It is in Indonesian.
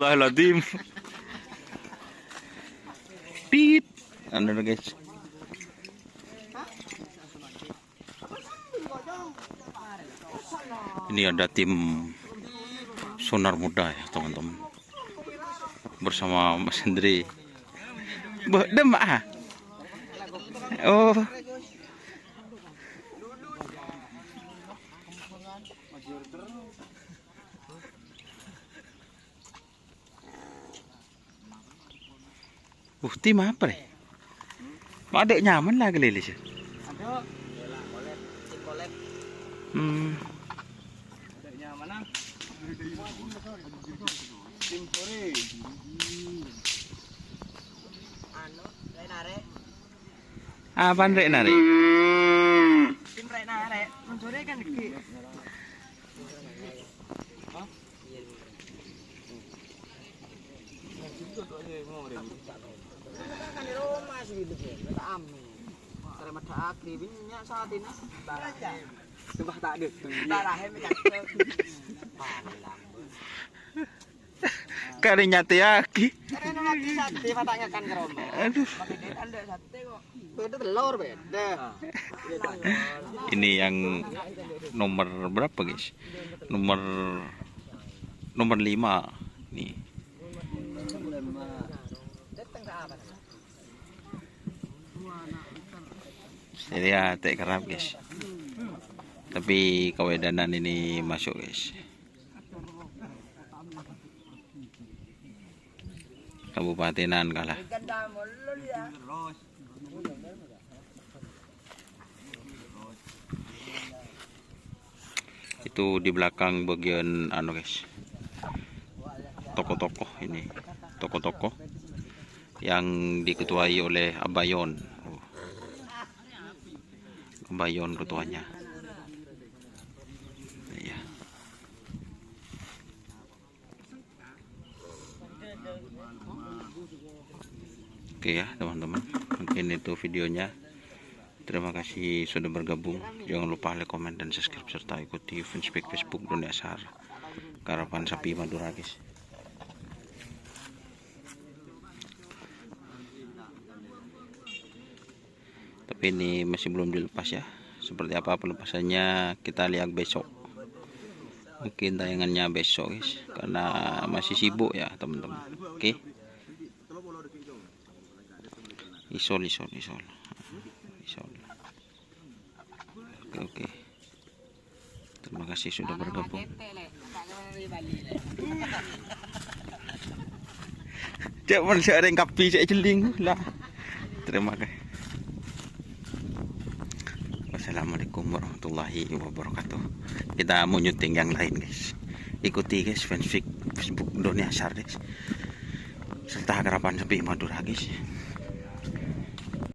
Astagfirullahaladzim. Pip. Anu guys. Ini ada tim sonar muda ya teman-teman. Bersama Mas Hendri. Demak. Oh. Tim apa nih? Mau ada nyaman lah gelilis ya? Ada. Kolek. Ada nyaman ah. Tim sore. Anu, nare. Apaan rek nare? Tim rek nare. Sore kan iki. Hah? Kan di rumah sih gitu ya. Tak amin. Cara mata akri minyak saat ini. Sumpah tak ada. Tak rahe minyak. Kari nyate aki. Karena lagi sate patahnya kan ke rumah. Aduh. Pakai dia kan ada sate kok. Beda telur beda. Ini yang nomor berapa guys? Nomor 5 nih. Jadi ya tek kerap guys. Tapi kawedanan ini masuk guys. Kabupatinan kalah. Itu di belakang bagian anu guys. Toko-toko ini. Toko-toko yang diketuai oleh Abayon. Abayon ketuanya. Iya. Oke ya teman-teman, mungkin itu videonya. Terima kasih sudah bergabung. Jangan lupa like, komen, dan subscribe serta ikuti fanspage Facebook Dunia Sar Karapan Sapi Madura guys. Tapi ini masih belum dilepas ya. Seperti apa pelepasannya kita lihat besok. Mungkin tayangannya besok guys, karena masih sibuk ya teman-teman. Oke. Isol. Oke. Terima kasih sudah bergabung. Jangan sering kapi saya jeling lah. Terima kasih. Wassalamualaikum warahmatullahi wabarakatuh. Kita mau nyuting yang lain guys. Ikuti guys fanspage Facebook Dunia Sar guys. Serta Karapan Sapi Madura guys.